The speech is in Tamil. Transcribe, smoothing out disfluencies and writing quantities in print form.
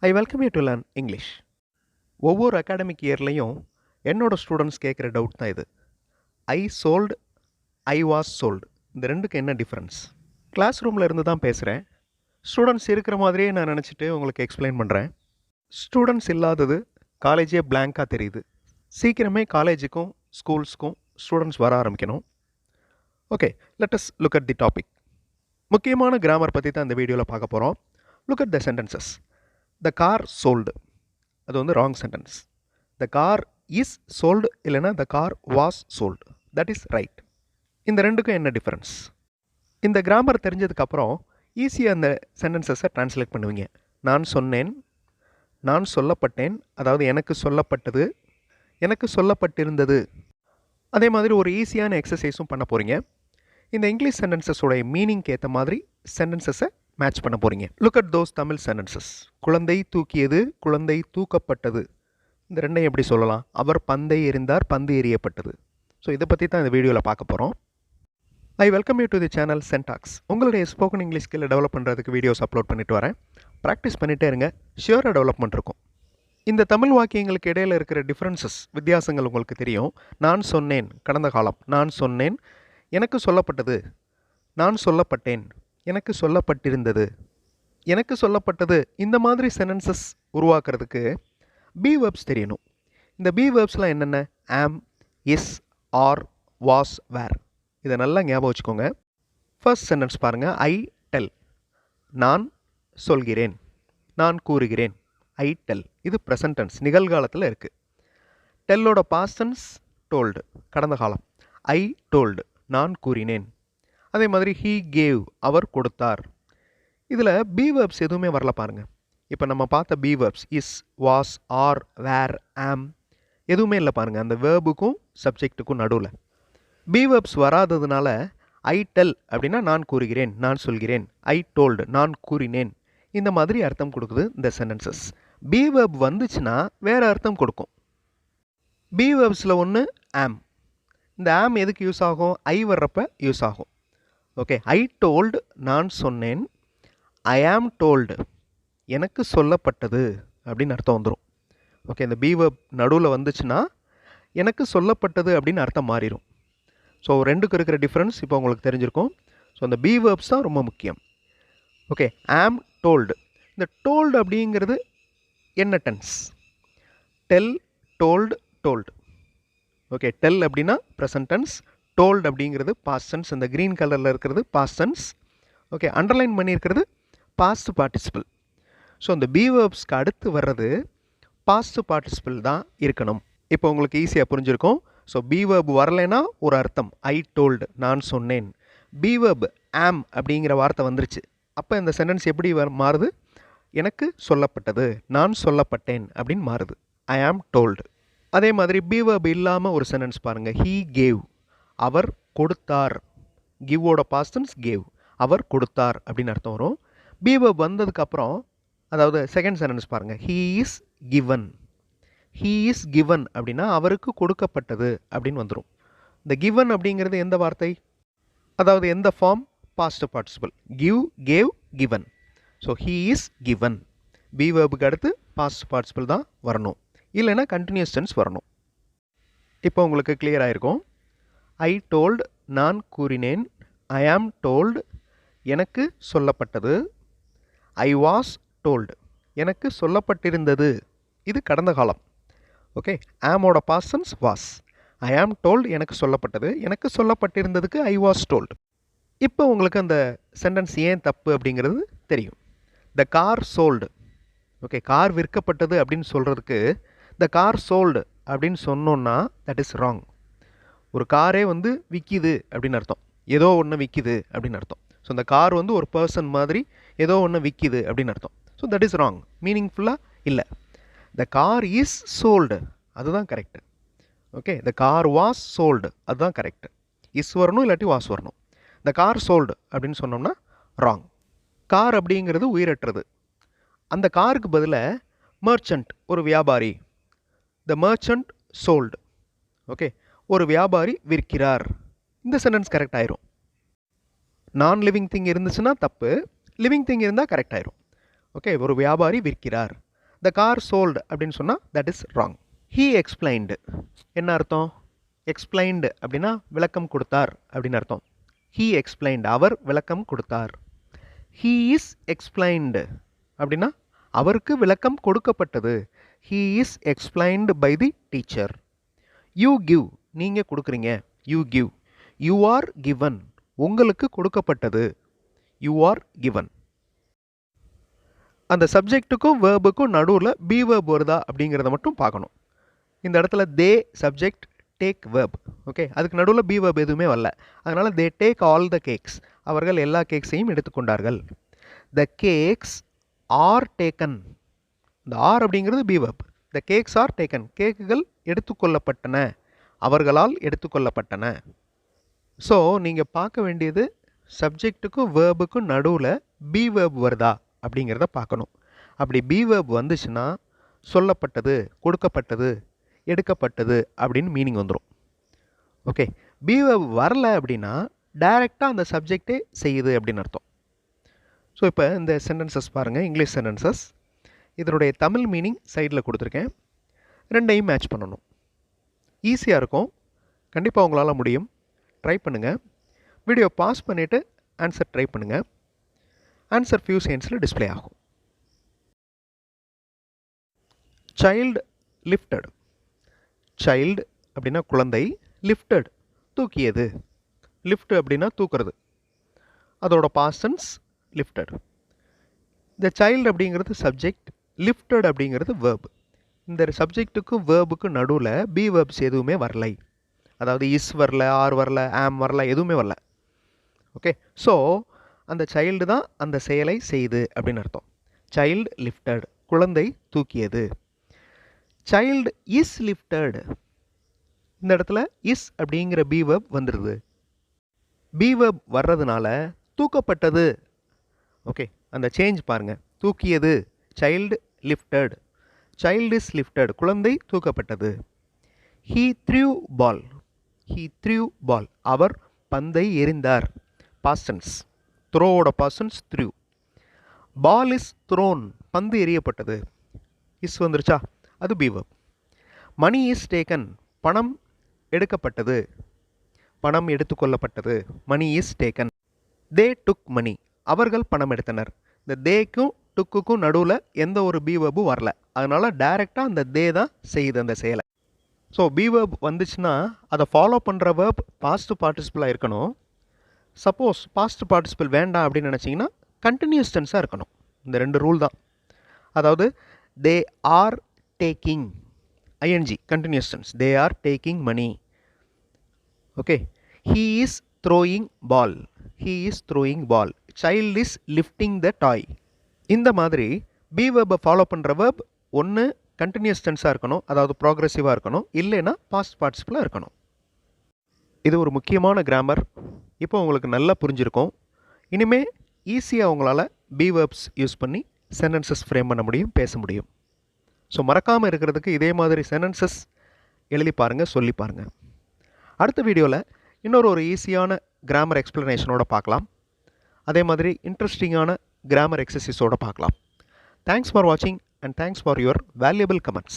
I welcome you to learn English. ஒவ்வொரு அகாடமிக் இயர்லையும் என்னோட ஸ்டூடெண்ட்ஸ் கேட்குற டவுட் தான் இது. ஐ சோல்டு, ஐ வாஸ் சோல்டு, இந்த ரெண்டுக்கு என்ன டிஃப்ரென்ஸ்? கிளாஸ் ரூமில் இருந்து தான் பேசுகிறேன். ஸ்டூடெண்ட்ஸ் இருக்கிற மாதிரியே நான் நினச்சிட்டு உங்களுக்கு எக்ஸ்பிளைன் பண்ணுறேன். ஸ்டூடெண்ட்ஸ் இல்லாதது காலேஜே பிளாங்காக தெரியுது. சீக்கிரமே காலேஜுக்கும் ஸ்கூல்ஸ்க்கும் ஸ்டூடெண்ட்ஸ் வர ஆரம்பிக்கணும். Okay, let us look at the topic. முக்கியமான கிராமர் பற்றி தான் இந்த வீடியோவில் பார்க்க போகிறோம். Look at the sentences. The car sold, அது வந்து wrong sentence. The car is sold இல்லைனா the car was sold, that is right. இந்த ரெண்டுக்கும் என்ன டிஃப்ரென்ஸ்? இந்த கிராமர் தெரிஞ்சதுக்கப்புறம் ஈஸியாக அந்த சென்டென்சஸை ட்ரான்ஸ்லேட் பண்ணுவீங்க. நான் சொன்னேன், நான் சொல்லப்பட்டேன், அதாவது எனக்கு சொல்லப்பட்டது, எனக்கு சொல்லப்பட்டிருந்தது. அதே மாதிரி ஒரு ஈஸியான எக்ஸசைஸும் பண்ண போகிறீங்க. இந்த இங்கிலீஷ் சென்டென்சஸோடைய மீனிங்க்கு ஏற்ற மாதிரி சென்டென்சஸை மேட்ச் பண்ண போகிறீங்க. Look at those Tamil sentences. குழந்தை தூக்கியது, குழந்தை தூக்கப்பட்டது, இந்த ரெண்டையும் எப்படி சொல்லலாம்? அவர் பந்தை எறிந்தார், பந்து எறியப்பட்டது. ஸோ இதை பற்றி தான் இந்த வீடியோவில் பார்க்க போகிறோம். I welcome you to the channel சென் டாக்ஸ். உங்களுடைய ஸ்போக்கன் இங்கிலீஷ் ஸ்கில்லை டெவலப் பண்ணுறதுக்கு வீடியோஸ் அப்லோட் பண்ணிட்டு வரேன். ப்ராக்டிஸ் பண்ணிகிட்டே இருங்க, ஷியூராக டெவலப்மெண்ட் இருக்கும். இந்த தமிழ் வாக்கியங்களுக்கு இடையில் இருக்கிற டிஃப்ரென்சஸ், வித்தியாசங்கள் உங்களுக்கு தெரியும். நான் சொன்னேன், கடந்த காலம். நான் சொன்னேன், எனக்கு சொல்லப்பட்டது. நான் சொல்லப்பட்டேன், எனக்கு சொல்லப்பட்டிருந்தது, எனக்கு சொல்லப்பட்டது. இந்த மாதிரி சென்டென்சஸ் உருவாக்குறதுக்கு பி வேர்ப்ஸ் தெரியணும். இந்த பி வேர்ப்ஸ்லாம் என்னென்ன? ஆம், இஸ், ஆர், வாஸ், வேர். இதை நல்லா ஞாபகம் வச்சுக்கோங்க. ஃபர்ஸ்ட் சென்டென்ஸ் பாருங்கள். ஐ டெல், நான் சொல்கிறேன், நான் கூறுகிறேன். ஐ டெல், இது ப்ரெசன்ட் டென்ஸ், நிகழ்காலத்தில் இருக்குது. டெல்லோட பாஸ்ட் டென்ஸ் டோல்டு, கடந்த காலம். ஐ டோல்டு, நான் கூறினேன். அதே மாதிரி ஹீ கேவ், அவர் கொடுத்தார். இதில் பி வேர்ப்ஸ் எதுவுமே வரல பாருங்கள். இப்போ நம்ம பார்த்த be verbs is, was, are, were, am எதுவுமே இல்லை பாருங்கள். அந்த வேர்புக்கும் சப்ஜெக்ட்டுக்கும் நடுவில் பி வேர்ப்ஸ் வராததுனால ஐ டெல் அப்படின்னா நான் கூறுகிறேன், நான் சொல்கிறேன். ஐ டோல்டு, நான் கூறினேன். இந்த மாதிரி அர்த்தம் கொடுக்குது இந்த சென்டென்சஸ். பி வேர்ப் வந்துச்சுன்னா வேறு அர்த்தம் கொடுக்கும். பி வேர்ப்ஸில் ஒன்று ஆம். இந்த ஆம் எதுக்கு யூஸ் ஆகும்? ஐ வர்றப்ப யூஸ் ஆகும். ஓகே, ஐ டோல்டு, நான் சொன்னேன். ஐ ஆம் டோல்டு, எனக்கு சொல்லப்பட்டது அப்படின்னு அர்த்தம் வந்துடும். ஓகே, இந்த பி வேர்ப் நடுவில் வந்துச்சுன்னா எனக்கு சொல்லப்பட்டது அப்படின்னு அர்த்தம் மாறிடும். ஸோ ரெண்டுக்கு இருக்கிற டிஃப்ரென்ஸ் இப்போ உங்களுக்கு தெரிஞ்சிருக்கும். ஸோ அந்த பி வேர்ப்ஸ் தான் ரொம்ப முக்கியம். ஓகே, ஆம் டோல்டு. இந்த டோல்டு அப்படிங்கிறது என்ன tense? Tell, told, told. Okay, tell அப்படின்னா ப்ரெசன்ட் டென்ஸ், டோல்டு அப்படிங்கிறது பாஸ்ட் டென்ஸ். இந்த க்ரீன் கலரில் இருக்கிறது பாஸ்ட் டென்ஸ். ஓகே, அண்டர்லைன் பண்ணியிருக்கிறது பாஸ்ட் பார்ட்டிசிபிள். ஸோ இந்த பி வேர்ப்ஸ்க்கு அடுத்து வர்றது பாஸ்ட் பார்ட்டிசிபிள் தான் இருக்கணும். இப்போ உங்களுக்கு ஈஸியாக புரிஞ்சிருக்கும். ஸோ பி வேர்ப் வரலைன்னா ஒரு அர்த்தம், ஐ டோல்டு, நான் சொன்னேன். பி வேர்ப் ஆம் அப்படிங்கிற வார்த்தை வந்துருச்சு. அப்போ இந்த சென்டென்ஸ் எப்படி மாறுது? எனக்கு சொல்லப்பட்டது, நான் சொல்லப்பட்டேன் அப்படின்னு மாறுது. ஐ ஆம் டோல்டு. அதே மாதிரி பி வேர்ப் இல்லாமல் ஒரு சென்டென்ஸ் பாருங்கள். ஹீ கேவ், அவர் கொடுத்தார். கிவோட பாஸ்ட் டென்ஸ் கேவ், அவர் கொடுத்தார் அப்படின்னு அர்த்தம் வரும். பி வேர்ப் வந்ததுக்கப்புறம், அதாவது செகண்ட் சென்டென்ஸ் பாருங்கள். He is given, he is given அப்படின்னா அவருக்கு கொடுக்கப்பட்டது அப்படின்னு வந்துடும். இந்த கிவன் அப்படிங்கிறது எந்த வார்த்தை? அதாவது எந்த form? Past participle. Give, gave, given. So he is given. Be வேர்புக்கு அடுத்து பாஸ்ட் பார்ட்டிசிபிள் தான் வரணும், இல்லைன்னா கண்டினியூஸ் டென்ஸ் வரணும். இப்போ உங்களுக்கு கிளியர் ஆகிருக்கும். ஐ டோல்டு, நான் கூறினேன். ஐ ஆம் டோல்டு, எனக்கு சொல்லப்பட்டது. ஐ வாஸ் டோல்டு, எனக்கு சொல்லப்பட்டிருந்தது. இது கடந்த காலம். ஓகே, ஆமோட past tense was. I am told, எனக்கு சொல்லப்பட்டது. எனக்கு சொல்லப்பட்டிருந்ததுக்கு ஐ வாஸ் டோல்டு. இப்போ உங்களுக்கு அந்த சென்டென்ஸ் ஏன் தப்பு அப்படிங்கிறது தெரியும். The car sold. Okay, car விற்கப்பட்டது அப்படின்னு சொல்கிறதுக்கு த கார் சோல்டு அப்படின்னு சொன்னோன்னா தட் இஸ் ராங். ஒரு காரே வந்து விற்கிது அப்படின்னு அர்த்தம், ஏதோ ஒன்று விற்கிது அப்படின்னு அர்த்தம். ஸோ இந்த கார் வந்து ஒரு பர்சன் மாதிரி ஏதோ ஒன்று விற்கிது அப்படின்னு அர்த்தம். ஸோ தட் இஸ் ராங், மீனிங்ஃபுல்லாக இல்லை. த கார் இஸ் சோல்டு, அதுதான் correct. Okay, the car was sold, அதுதான் கரெக்டு. இஸ் வரணும், இல்லாட்டி வாஸ் வரணும். த கார் சோல்டு அப்படின்னு சொன்னோம்னா ராங். கார் அப்படிங்கிறது உயிரற்றது. அந்த காருக்கு பதிலாக மர்ச்சன்ட், ஒரு வியாபாரி. த மர்ச்சன்ட் சோல்டு. ஓகே, ஒரு வியாபாரி விற்கிறார். இந்த சென்டென்ஸ் கரெக்ட் ஆயிரும். நான் லிவிங் திங் இருந்துச்சுன்னா தப்பு, லிவிங் திங் இருந்தால் கரெக்ட் ஆயிரும். ஓகே, ஒரு வியாபாரி விற்கிறார். த கார் சோல்டு அப்படின்னு சொன்னால் that is wrong. He explained என்ன அர்த்தம்? எக்ஸ்பிளைன்டு அப்படின்னா விளக்கம் கொடுத்தார் அப்படின்னு அர்த்தம். ஹீ எக்ஸ்பிளைன்டு அவர் விளக்கம் கொடுத்தார். ஹீ இஸ் எக்ஸ்பிளைன்டு அப்படின்னா அவருக்கு விளக்கம் கொடுக்கப்பட்டது. He is explained by the teacher. You give நீங்கள் கொடுக்குறீங்க. You give. You are given உங்களுக்கு கொடுக்கப்பட்டது. You are given. அந்த சப்ஜெக்ட்டுக்கும் வேர்புக்கும் நடுவில் பி வேர்ப் வருதா அப்படிங்கிறத மட்டும் பார்க்கணும். இந்த இடத்துல தே சப்ஜெக்ட் டேக் வேர்ப். ஓகே, அதுக்கு நடுவில் பி வேர்ப் எதுவுமே வரல. அதனால் they take all the cakes. அவர்கள் எல்லா கேக்ஸையும் எடுத்துக்கொண்டார்கள். த கேக்ஸ் ஆர் டேக்கன். இந்த ஆர் அப்படிங்கிறது B verb. The cakes are taken. கேக்குகள் எடுத்துக்கொள்ளப்பட்டன, அவர்களால் எடுத்துக்கொள்ளப்பட்டன. ஸோ நீங்கள் பார்க்க வேண்டியது சப்ஜெக்ட்டுக்கும் வேர்புக்கும் நடுவில் பி வேர்ப் வருதா அப்படிங்கிறத பார்க்கணும். அப்படி பி வேர்ப் வந்துச்சுன்னா சொல்லப்பட்டது, கொடுக்கப்பட்டது, எடுக்கப்பட்டது அப்படின்னு மீனிங் வந்துடும். ஓகே, பி வேர்ப் வரல அப்படின்னா டைரெக்டாக அந்த சப்ஜெக்டே செய்யுது அப்படின்னு அர்த்தம். ஸோ இப்போ இந்த சென்டென்சஸ் பாருங்கள், இங்கிலீஷ் சென்டென்சஸ். இதனுடைய தமிழ் மீனிங் சைடில் கொடுத்துருக்கேன். ரெண்டையும் மேட்ச் பண்ணணும். ஈஸியாக இருக்கும், கண்டிப்பாக உங்களால் முடியும். ட்ரை பண்ணுங்கள். வீடியோ பாஸ் பண்ணிவிட்டு ஆன்சர் ட்ரை பண்ணுங்கள். ஆன்சர் ஃபியூ செகண்ட்ஸில் டிஸ்பிளே ஆகும். Child lifted. சைல்டு அப்படின்னா குழந்தை, லிஃப்டட் தூக்கியது. லிஃப்ட் அப்படின்னா தூக்குறது, அதோட பாஸ்ட் டென்ஸ் லிஃப்டட். இந்த சைல்டு அப்படிங்கிறது சப்ஜெக்ட், லிஃப்டட் அப்படிங்கிறது வேர்ப். இந்த சப்ஜெக்ட்டுக்கும் வேர்புக்கும் நடுவில் பி வேர்ப்ஸ் எதுவுமே வரலை. அதாவது இஸ் வரல, ஆர் வரல, ஆம் வரல, எதுவுமே வரல. ஓகே, ஸோ அந்த சைல்டு தான் அந்த செயலை செய்து அப்படின்னு அர்த்தம். சைல்டு லிஃப்டட், குழந்தை தூக்கியது. Child is lifted. இந்த இடத்துல இஸ் அப்படிங்கிற பி வேர்ப் வந்துடுது. பி வேர்ப் வர்றதுனால தூக்கப்பட்டது. ஓகே, அந்த சேஞ்ச் பாருங்கள். தூக்கியது child lifted, child is lifted, குழந்தை தூக்கப்பட்டது. He threw ball. He threw ball, அவர் பந்தை எறிந்தார். பாஸ்டன்ஸ், த்ரோவோட past tense threw. Ball is thrown, பந்து எறியப்பட்டது. இஸ் வந்துருச்சா, அது be verb. Money is taken, பணம் எடுக்கப்பட்டது, பணம் எடுத்துக்கொள்ளப்பட்டது. மணி இஸ் டேக்கன். தே டுக் மணி, அவர்கள் பணம் எடுத்தனர். இந்த தேக்கும் டுக்குக்கும் நடுவில் எந்த ஒரு பி வேர்பும் வரல. அதனால் டைரெக்டாக அந்த தே தான் செய்யுது அந்த செயலை. ஸோ பி வேர்ப் வந்துச்சுன்னா அதை ஃபாலோ பண்ணுற வேர்ப் பாஸ்ட் பார்ட்டிசிபிளாக இருக்கணும். சப்போஸ் பாஸ்ட் பார்ட்டிசிபிள் வேண்டாம் அப்படின்னு நினச்சிங்கன்னா கண்டினியூஸ் டென்ஸாக இருக்கணும். இந்த ரெண்டு ரூல் தான். அதாவது they are taking, ING continuous tense. They are taking money. Okay, he is throwing ball. He is throwing ball. Child is lifting the toy. இந்த மாதிரி பி வேர்பை ஃபாலோ பண்ணுற வேர்ப் ஒன்று கண்டினியூஸ் டென்ஸாக இருக்கணும், அதாவது ப்ராக்ரெசிவாக இருக்கணும், இல்லைன்னா பாஸ்ட் பார்ட்டிசிபிளாக இருக்கணும். இது ஒரு முக்கியமான கிராமர். இப்போ உங்களுக்கு நல்லா புரிஞ்சிருக்கும். இனிமேல் ஈஸியாக உங்களால் பி வேர்ப்ஸ் யூஸ் பண்ணி சென்டென்சஸ் ஃப்ரேம் பண்ண முடியும், பேச முடியும். ஸோ மறக்காமல் இருக்கிறதுக்கு இதே மாதிரி சென்டென்சஸ் எழுதி பாருங்கள், சொல்லி பாருங்கள். அடுத்த வீடியோவில் இன்னொரு ஈஸியான கிராமர் எக்ஸ்ப்ளனேஷனோட பார்க்கலாம். அதே மாதிரி இன்ட்ரெஸ்டிங்கான கிராமர் எக்ஸசைஸோடு பார்க்கலாம். தேங்க்ஸ் ஃபார் வாட்சிங் and thanks for your valuable comments.